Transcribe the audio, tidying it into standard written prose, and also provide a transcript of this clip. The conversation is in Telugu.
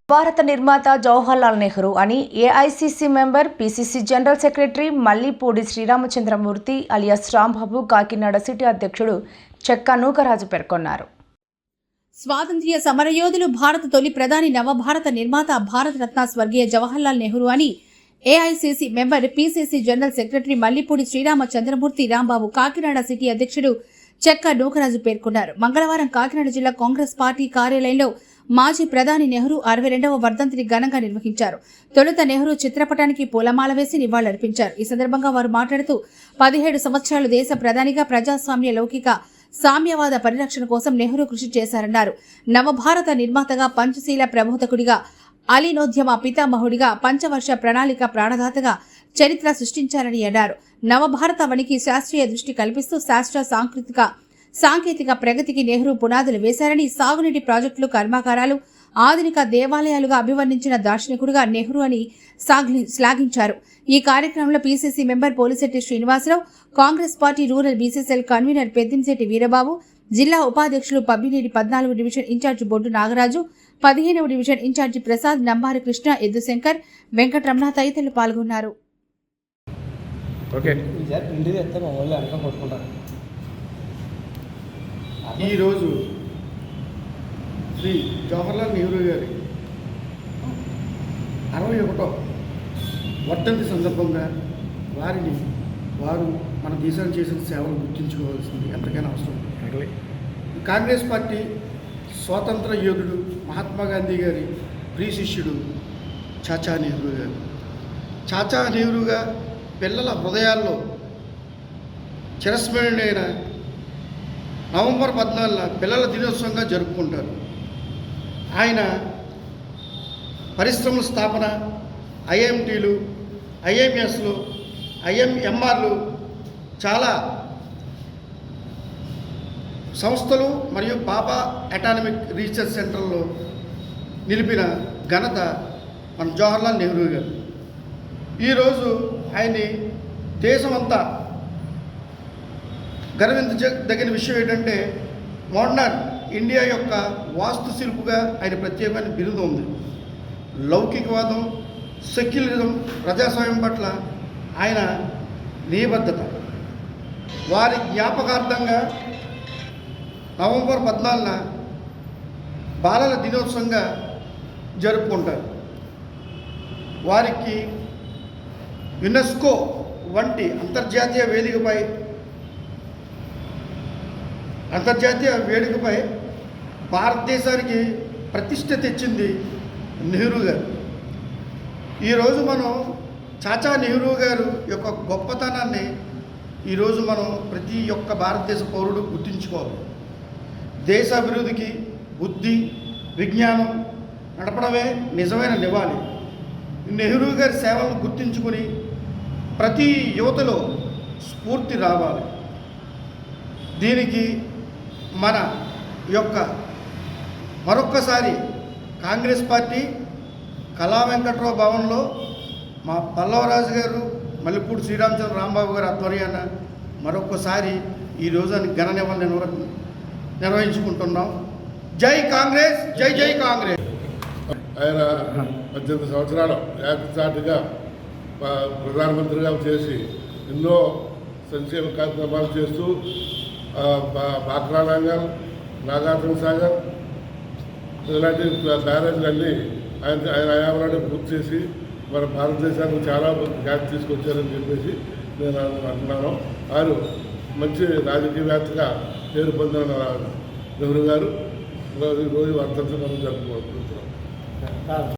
భారత నిర్మాత జవహర్లాల్ నెహ్రూ అని AICC member PCC general secretary Mallipudi Sriramachandramurthy alias Rambabu Kakinada city అధ్యక్షుడు చెక్క నూకరాజు పేర్కొన్నారు. స్వాతంత్ర్య సమరయోధులు, భారత తొలి ప్రధాని, నవభారత నిర్మాత, భారతరత్న స్వర్గీయ జవహర్లాల్ నెహ్రూ అని AICC member PCC general secretary Mallipudi Sriramachandramurthy Rambabu Kakinada city అధ్యక్షుడు చెక్క నూకరాజు పేర్కొన్నారు. మంగళవారం కాకినాడ జిల్లా కాంగ్రెస్ పార్టీ కార్యాలయంలో మాజీ ప్రధాని నెహ్రూ 62వ వర్ధంతిని ఘనంగా నిర్వహించారు. తొలుత నెహ్రూ చిత్రపటానికి పూలమాల వేసి నివాళులర్పించారు. ఈ సందర్భంగా వారు మాట్లాడుతూ 17 సంవత్సరాలు దేశ ప్రధానిగా ప్రజాస్వామ్య లౌకిక సామ్యవాద పరిరక్షణ కోసం నెహ్రూ కృషి చేశారన్నారు. నవభారత నిర్మాతగా, పంచశీల ప్రబోధకుడిగా, అలీనోద్యమ పితామహుడిగా, పంచవర్ష ప్రణాళిక ప్రాణదాతగా చరిత్ర సృష్టించారని అన్నారు. నవభారత వనికి శాస్త్రీయ దృష్టి కల్పిస్తూ శాస్త్ర సాంకేతిక ప్రగతికి నెహ్రూ పునాదులు వేశారని, సాగునీటి ప్రాజెక్టులు, కర్మాగారాలు, ఆధునిక దేవాలయాలుగా అభివర్ణించిన దార్శనికుడిగా నెహ్రూ అని శ్లాఘించారు. ఈ కార్యక్రమంలో PCC member Polisetti Srinivasarao, Congress party rural BCCL convener Peddinshetti Veerababu, జిల్లా ఉపాధ్యక్షులు పబ్బినేని 14వ డివిజన్ ఇన్ఛార్జి బొడ్డు నాగరాజు, 15వ డివిజన్ ఇన్ఛార్జి ప్రసాద్, నంబారి కృష్ణ, ఎద్దుశంకర్, వెంకటరమణ తదితరులు పాల్గొన్నారు. ఈరోజు శ్రీ జవహర్లాల్ నెహ్రూ గారి 61వ వర్ధంతి సందర్భంగా వారు మన దేశానికి చేసిన సేవలు గుర్తించుకోవాల్సింది ఎంతకైనా అవసరం. కాంగ్రెస్ పార్టీ స్వాతంత్ర యోధుడు మహాత్మా గాంధీ గారి ప్రియ శిష్యుడు చాచా నెహ్రూ గారు. చాచా నెహ్రూగా పిల్లల హృదయాల్లో చిరస్మరణీయుడైన నవంబర్ 14న పిల్లల దినోత్సవంగా జరుపుకుంటారు. ఆయన పరిశ్రమల స్థాపన, ఐఎంటీలు, ఐఎంఎస్లు, ఐఎంఎంఆర్లు, చాలా సంస్థలు మరియు బాబా అటానమిక్ రీసెర్చ్ సెంటర్లో నిలిపిన ఘనత మన జవహర్లాల్ నెహ్రూ గారు. ఈరోజు ఆయన్ని దేశమంతా గర్వించదగిన విషయం ఏంటంటే, మోడర్న్ ఇండియా యొక్క వాస్తుశిల్పుగా ఆయన ప్రత్యేకమైన బిరుదు ఉంది. లౌకికవాదం, సెక్యులరిజం, ప్రజాస్వామ్యం పట్ల ఆయన నిబద్ధత. వారి జ్ఞాపకార్థంగా నవంబర్ 14న బాలల దినోత్సవంగా జరుపుకుంటారు. వారికి యునెస్కో వంటి అంతర్జాతీయ వేదికపై భారతదేశానికి ప్రతిష్ట తెచ్చింది నెహ్రూ గారు. ఈరోజు మనం చాచా నెహ్రూ గారు యొక్క గొప్పతనాన్ని ఈరోజు మనం ప్రతి ఒక్క భారతదేశ పౌరుడు గుర్తుంచుకోవాలి. దేశ అభివృద్ధికి బుద్ధి, విజ్ఞానం నడపడమే నిజమైన నివాళి. నెహ్రూ గారి సేవలను గుర్తించుకుని ప్రతి యువతలో స్ఫూర్తి రావాలి. దీనికి మన యొక్క మరొక్కసారి కాంగ్రెస్ పార్టీ కళా వెంకట్రావు భవన్లో మా పల్లవరాజు గారు, మల్లిపూడి శ్రీరామచంద్ర రాంబాబు గారు ఆధ్వర్యాన మరొక్కసారి ఈ రోజుని ఘన నిర్వహించుకుంటున్నాం. జై కాంగ్రెస్, జై జై కాంగ్రెస్. ఆయన 18 సంవత్సరాలు ఏకచాటిగా ప్రధానమంత్రిగా చేసి ఎన్నో సంక్షేమ కార్యక్రమాలు చేస్తూ బాక్రా నాగర్, నాగార్జున సాగర్ ఇలాంటి బ్యారేజ్లన్నీ ఆయన హయాంలోనే పూర్తి చేసి మన భారతదేశానికి చాలా ఖ్యాతి తీసుకొచ్చారని చెప్పేసి నేను అంటున్నాను. వారు మంచి రాజకీయవేత్తగా పేరు పొందిన నెహ్రూ గారు రోజు వర్ధంతి మనం జరుపుకుంటున్నాం.